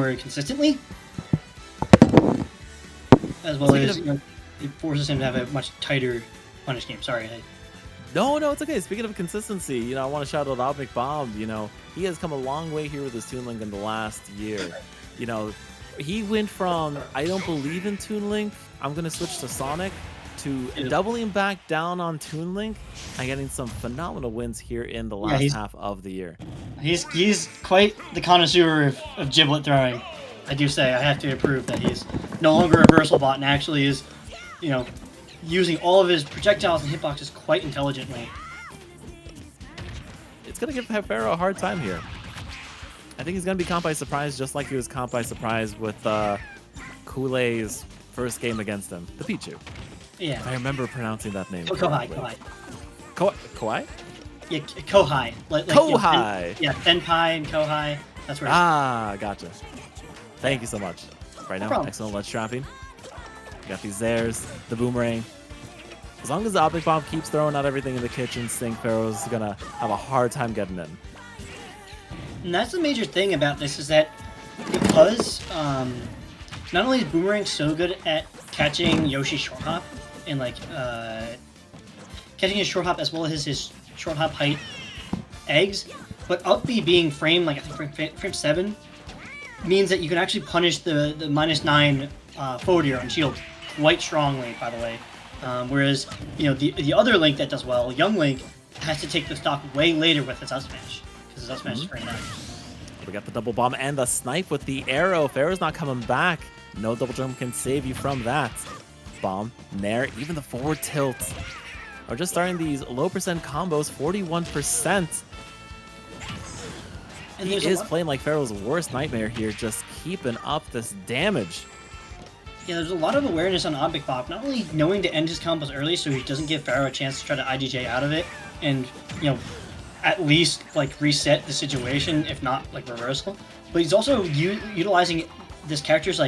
more consistently, as well as it forces him to have a much tighter punish game. Sorry. No, it's okay. Speaking of consistency, I want to shout out Obmcbob. He has come a long way here with his Toon Link in the last year. He went from I don't believe in Toon Link, I'm gonna switch to Sonic, to doubling back down on Toon Link and getting some phenomenal wins here in the last half of the year. He's quite the connoisseur of giblet throwing. I do say I have to approve that he's no longer a reversal bot and actually is, using all of his projectiles and hitboxes quite intelligently. It's gonna give Pharaoh a hard time here. I think he's gonna be caught by surprise, just like he was caught by surprise with Kool-Aid's first game against him, the Pichu. Yeah. I remember pronouncing that name. Kohai. Kohai? Yeah, Kohai. Kohai. Senpai and Kohai. That's right. Gotcha. Thank you so much. Right now, excellent ledge trapping. You got these theirs, the boomerang. As long as the Obmcbob keeps throwing out everything in the kitchen sink, Pharaoh's gonna have a hard time getting in. And that's the major thing about this is that because not only is Boomerang so good at catching Yoshi's short hop and catching his short hop as well as his short hop height eggs, but up B being frame I think frame 7 means that you can actually punish the -9 forward air on shield quite strongly, by the way. Whereas the other Link that does well, Young Link, has to take the stock way later with his up smash because his up smash is very nice. We got the double bomb and the snipe with the arrow. Pharaoh's not coming back. No double jump can save you from that. Bomb, nair, even the forward tilt. We're just starting these low percent combos, 41%. And he is playing like Pharaoh's worst nightmare here, just keeping up this damage. Yeah, there's a lot of awareness on Obmcbob, not only knowing to end his combos early so he doesn't give Pharaoh a chance to try to IDJ out of it, and, at least, reset the situation, if not, reversal. But he's also utilizing this character's,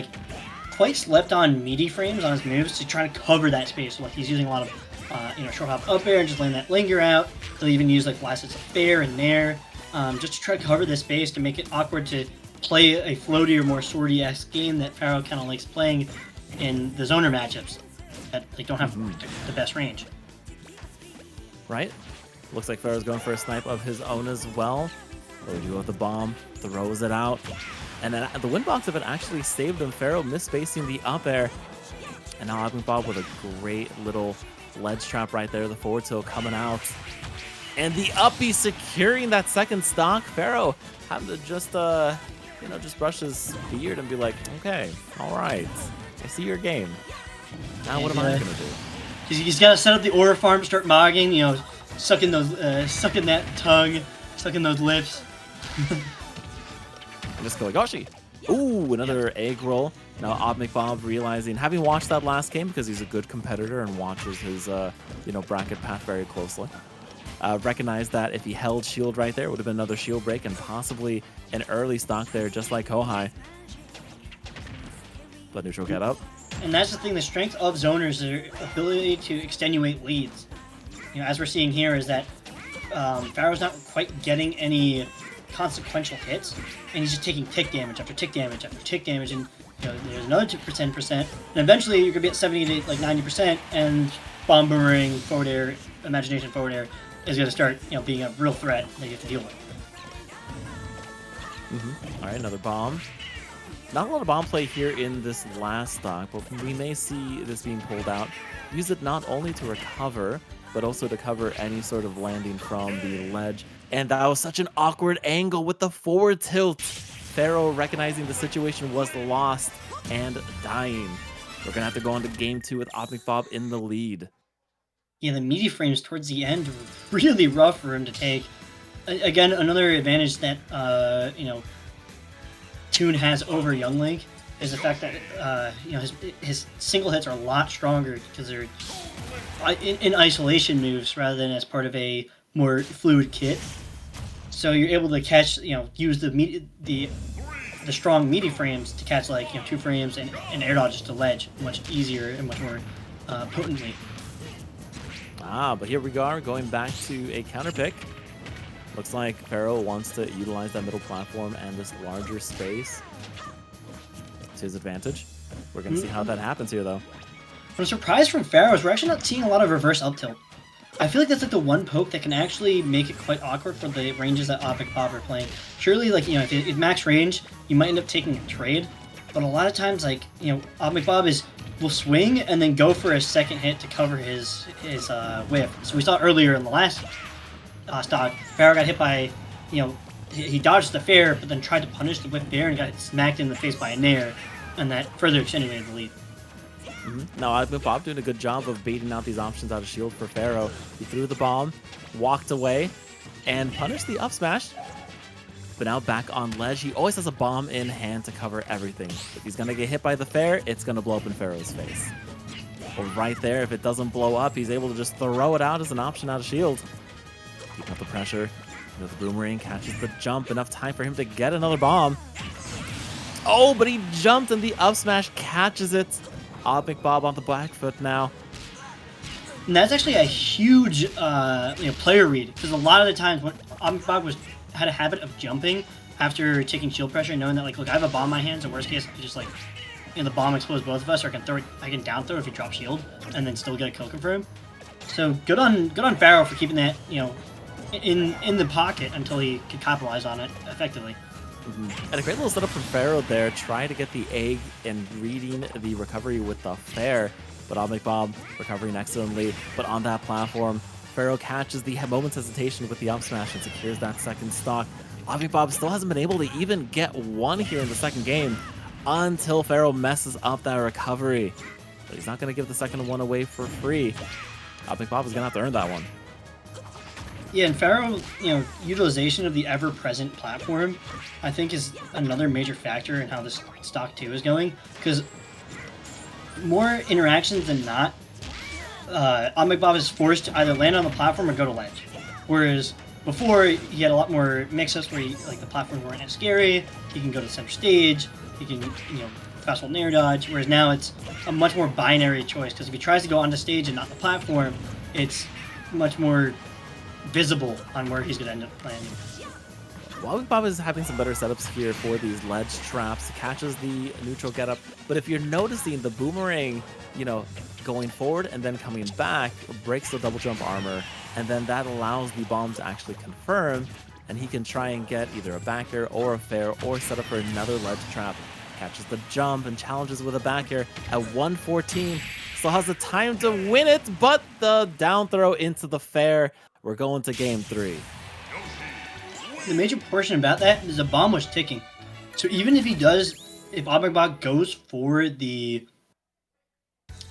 quite slept-on meaty frames on his moves to try to cover that space. So, he's using a lot of, short hop up air and just letting that linger out. He'll even use, last hits of fair and nair, just to try to cover this space to make it awkward to play a floaty or more swordy-esque game that Pharaoh kind of likes playing in the zoner matchups that don't have the best range. Right? Looks like Pharaoh's going for a snipe of his own as well. There we go with the bomb, throws it out. And then the windbox of it actually saved him. Pharaoh misspacing the up air. And now Obmcbob with a great little ledge trap right there. The forward tilt coming out. And the up B securing that second stock. Pharaoh having to just brush his beard and be like, okay, all right. I see your game. Now what am I gonna do? He's got to set up the order farm, start mogging, sucking that tongue, sucking those lips. And just go like Yoshi. Ooh, another egg roll. Now Obmcbob realizing, having watched that last game because he's a good competitor and watches his bracket path very closely. Recognized that if he held shield right there, it would have been another shield break and possibly an early stock there, just like Kohai. But neutral get up. And that's the thing, the strength of zoners is their ability to extenuate leads. As we're seeing here is that Pharaoh's not quite getting any consequential hits, and he's just taking tick damage after tick damage after tick damage, and there's another 10%, and eventually you're gonna be at 70 to 90%, and bomb boomerang forward air, imagination forward air is gonna start being a real threat that you have to deal with. All right, another bomb. Not a lot of bomb play here in this last stock, but we may see this being pulled out. Use it not only to recover, but also to cover any sort of landing from the ledge. And that was such an awkward angle with the forward tilt. Pharaoh recognizing the situation was lost and dying. We're gonna have to go on to game 2 with Obmcbob in the lead. Yeah, the meaty frames towards the end were really rough for him to take. Again, another advantage that Toon has over Young Link is the fact that his single hits are a lot stronger because they're in isolation moves rather than as part of a more fluid kit. So you're able to catch, use the strong meaty frames to catch 2 frames and air dodges to ledge much easier and much more potently. But here we are going back to a counter pick. Looks like Pharaoh wants to utilize that middle platform and this larger space. to his advantage. We're going to see how that happens here, though. I'm surprised from Pharaoh's, we're actually not seeing a lot of reverse up tilt. I feel like that's like the one poke that can actually make it quite awkward for the ranges that Obmcbob are playing. Surely, like, you know, if max range, you might end up taking a trade, but a lot of times, like, you know, Obmcbob will swing and then go for a second hit to cover his whiff. So we saw earlier in the last stock, Pharaoh got hit by, you know, he dodged the fair, but then tried to punish the whiff there and got smacked in the face by a nair, and that further accentuated the lead. Now, Obmcbob doing a good job of baiting out these options out of shield for Pharaoh. He threw the bomb, walked away, and punished the up smash. But now back on ledge, he always has a bomb in hand to cover everything. If he's going to get hit by the fair, it's going to blow up in Pharaoh's face. But right there, if it doesn't blow up, he's able to just throw it out as an option out of shield. Keep up the pressure. The boomerang catches the jump. Enough time for him to get another bomb. Oh, but he jumped and the up smash catches it. Obmcbob on the back foot now. And that's actually a huge you know, player read, because a lot of the times when Obmcbob had a habit of jumping after taking shield pressure, knowing that, like, look, I have a bomb in my hands, so worst case, I can just, like, you know, the bomb explodes both of us, or I can down throw if he drops shield, and then still get a kill confirm. So good on Pharaoh for keeping that, you know, in the pocket until he could capitalize on it effectively. And a great little setup from Pharaoh there, trying to get the egg and reading the recovery with the fair. But Obmcbob recovering excellently. But on that platform, Pharaoh catches the moment's hesitation with the up smash and secures that second stock. Obmcbob still hasn't been able to even get one here in the second game until Pharaoh messes up that recovery. But he's not going to give the second one away for free. Obmcbob is going to have to earn that one. Yeah, and Pharaoh, you know, utilization of the ever-present platform, I think, is another major factor in how this stock 2 is going. Because more interactions than not, Obmcbob is forced to either land on the platform or go to ledge. Whereas before, he had a lot more mix-ups where the platforms weren't as scary. He can go to the center stage. He can, you know, fastball nair dodge. Whereas now it's a much more binary choice, because if he tries to go onto stage and not the platform, it's much more visible on where he's going to end up landing. Obmcbob is having some better setups here for these ledge traps. Catches the neutral getup, but if you're noticing the boomerang, you know, going forward and then coming back, breaks the double jump armor, and then that allows the bomb to actually confirm, and he can try and get either a back air or a fair or set up for another ledge trap. Catches the jump and challenges with a back air at 114. Still has the time to win it, but the down throw into the fair. We're going to game 3. The major portion about that is the bomb was ticking. So even if if Obmcbob goes for the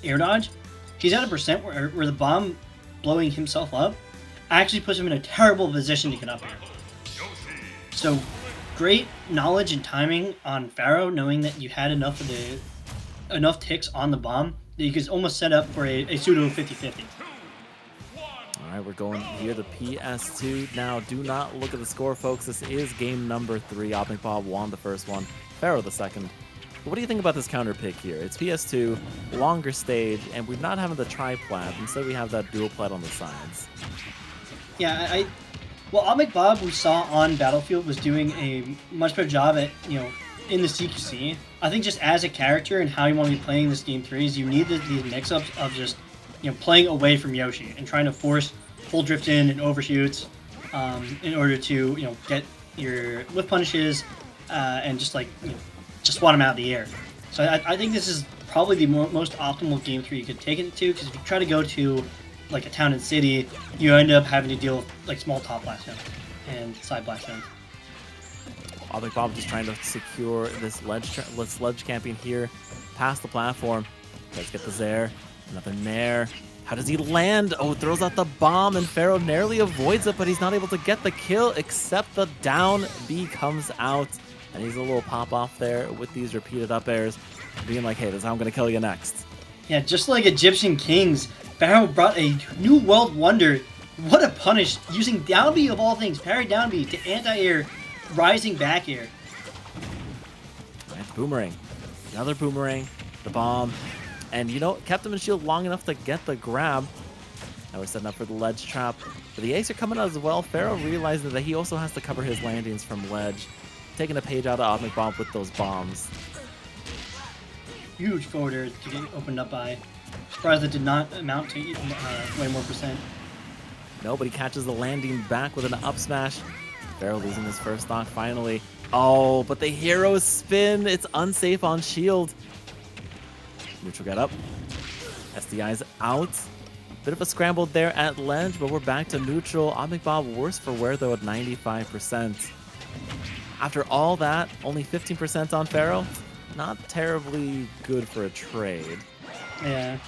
air dodge, he's at a percent where the bomb blowing himself up actually puts him in a terrible position to get up here. So great knowledge and timing on Pharaoh, knowing that you had enough ticks on the bomb that you could almost set up for a pseudo 50-50. All right, we're going here to PS2. Now, do not look at the score, folks. This is game number 3. Obmcbob won the first one, Pharaoh the second. But what do you think about this counter pick here? It's PS2, longer stage, and we're not having the tri-plat. Instead, we have that dual plat on the sides. Yeah, well, Obmcbob, we saw on Battlefield, was doing a much better job at, you know, in the CQC. I think just as a character and how you want to be playing this game 3 is you need these mix-ups of just, you know, playing away from Yoshi and trying to force full drift in and overshoots in order to, you know, get your whiff punishes and just, like, you know, just swat them out of the air. So I think this is probably the most optimal game 3 you could take it to, because if you try to go to, like, a town and city, you end up having to deal with, like, small top blast zones and side blast zones. Obmcbob just trying to secure this ledge camping here past the platform. Let's get the Zair. Another nair. How does he land? Oh, throws out the bomb, and Pharaoh narrowly avoids it, but he's not able to get the kill, except the down B comes out. And he's a little pop-off there with these repeated up airs, being like, hey, this is how I'm going to kill you next. Yeah, just like Egyptian kings, Pharaoh brought a new world wonder. What a punish, using down B of all things, parry down B to anti-air, rising back air. And boomerang. Another boomerang. The bomb. And, you know, kept him in shield long enough to get the grab. Now we're setting up for the ledge trap. But the ace are coming out as well. Pharaoh realizing that he also has to cover his landings from ledge. Taking a page out of Obmcbob with those bombs. huge forward air to get opened up by. Surprised it did not amount to way more percent. Nobody catches the landing back with an up smash. Pharaoh losing his first stock finally. Oh, but the hero spin. It's unsafe on shield. Neutral get up. SDI's out. Bit of a scramble there at ledge, but we're back to neutral. Obmcbob worse for wear though at 95%. After all that, only 15% on Pharaoh. Not terribly good for a trade. Yeah.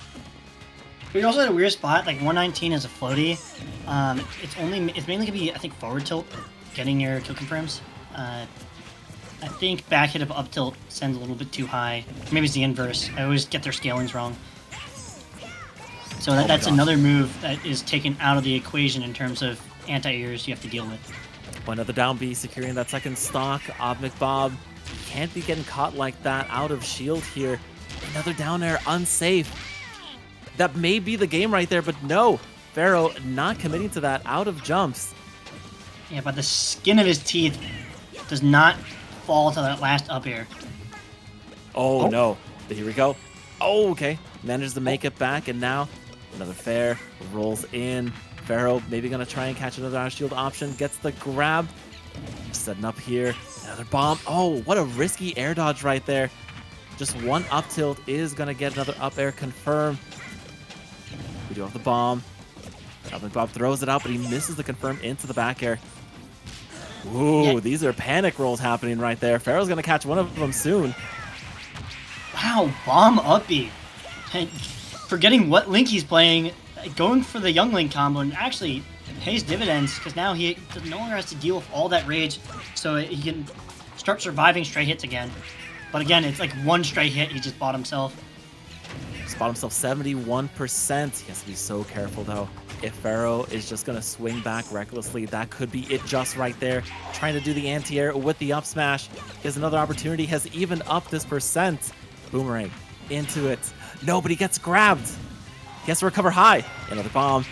We also had a weird spot, like 119 is a floaty. It's mainly gonna be, I think, forward tilt, getting your kill confirms. I think back hit of up tilt sends a little bit too high. Maybe it's the inverse. I always get their scalings wrong. So that's another move that is taken out of the equation in terms of anti-airs you have to deal with. Another down B securing that second stock. Obmcbob can't be getting caught like that out of shield here. Another down air unsafe. That may be the game right there, but no. Pharaoh not committing to that out of jumps. Yeah, but the skin of his teeth does not fall to that last up air. Oh, no. Here we go. Oh, okay. Manages to make it back, and now another fair rolls in. Pharaoh maybe going to try and catch another out shield option. Gets the grab. Setting up here. Another bomb. Oh, what a risky air dodge right there. Just one up tilt is going to get another up air confirmed. We do have the bomb. Obmcbob throws it out, but he misses the confirm into the back air. Ooh, yeah. These are panic rolls happening right there. Pharaoh's going to catch one of them soon. Wow, bomb uppy. Forgetting what Link he's playing, going for the Young Link combo, and actually pays dividends, because now he no longer has to deal with all that rage, so he can start surviving stray hits again. But again, it's like one stray hit he just bought himself. Just bought himself 71%. He has to be so careful, though. If Pharaoh is just going to swing back recklessly, that could be it just right there. Trying to do the anti-air with the up smash. He has another opportunity, has even upped this percent. Boomerang into it. Nobody gets grabbed. He has to recover high. Another bomb.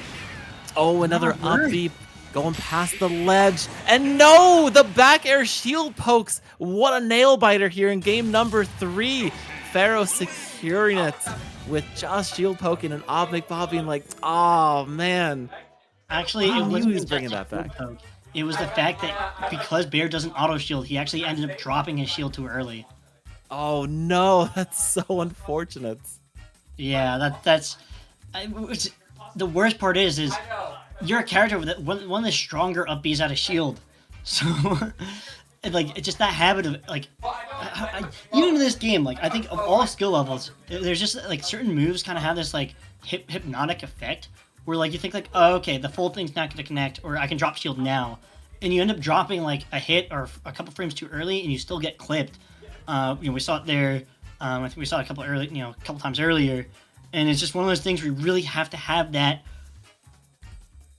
Oh, another up beep. Going past the ledge. And no! The back air shield pokes. What a nail biter here in game number 3. Pharaoh securing it with just shield poking, and Obmcbob being like, oh, man. Actually, it was bringing that back. It was the fact that because Bear doesn't auto shield, he actually ended up dropping his shield too early. Oh, no. That's so unfortunate. Yeah, that's... the worst part is you're a character with one of the stronger up Bs out of shield. So, like, it's just that habit of, like, even in this game, like, I think of all skill levels, there's just, like, certain moves kind of have this, like, hypnotic effect, where, like, you think, like, oh, okay, the full thing's not going to connect, or I can drop shield now. And you end up dropping, like, a hit or a couple frames too early, and you still get clipped. We saw it there. I think we saw it a couple times earlier. And it's just one of those things where you really have to have that,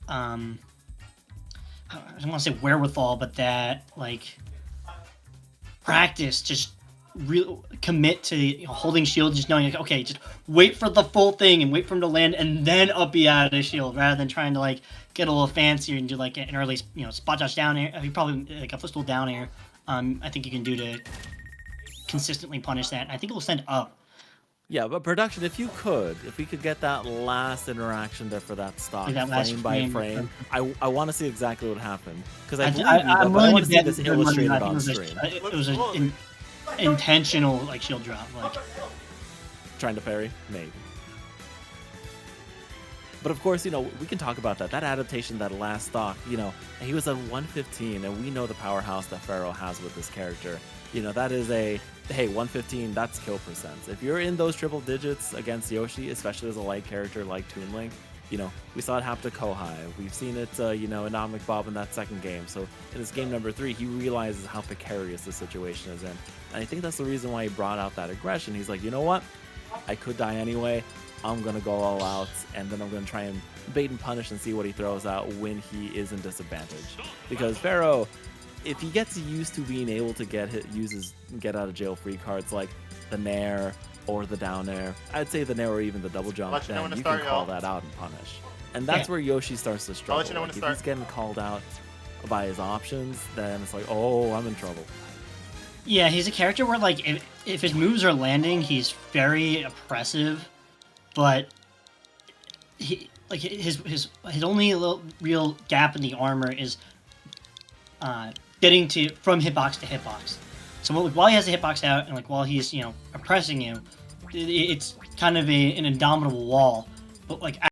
I don't want to say wherewithal, but that, like, practice, just commit to holding shield, just knowing, like, okay, just wait for the full thing and wait for him to land and then up be out of the shield, rather than trying to, like, get a little fancier and do, like, an early, spot dodge down air. You probably, like, a footstool down air, I think you can do to consistently punish that. I think it will send up. Yeah, but production, if we could get that last interaction there for that stock, frame by frame, I want to see exactly what happened. Because I believe you, but I want to see this illustrated on screen. It was an intentional, like, shield drop. Like, trying to parry? Maybe. But of course, we can talk about that. That adaptation, that last stock, he was at 115, and we know the powerhouse that Pharaoh has with this character. That is hey, 115, that's kill percents. If you're in those triple digits against Yoshi, especially as a light character like Toon Link, we saw it happen to Kohai. We've seen it, in Obmcbob in that second game. So in this game number 3, he realizes how precarious the situation is in. And I think that's the reason why he brought out that aggression. He's like, you know what? I could die anyway. I'm going to go all out, and then I'm going to try and bait and punish and see what he throws out when he is in disadvantage. Because Pharaoh, if he gets used to being able to use his get out of jail free cards like the nair or the down air, I'd say the nair or even the double jump, then you can call that out and punish. And that's where Yoshi starts to struggle. If he's getting called out by his options, then it's like, oh, I'm in trouble. Yeah, he's a character where like if his moves are landing, he's very oppressive, but he like his only real gap in the armor is getting to from hitbox to hitbox. So while he has the hitbox out and like while he's oppressing you, it's kind of an indomitable wall. But like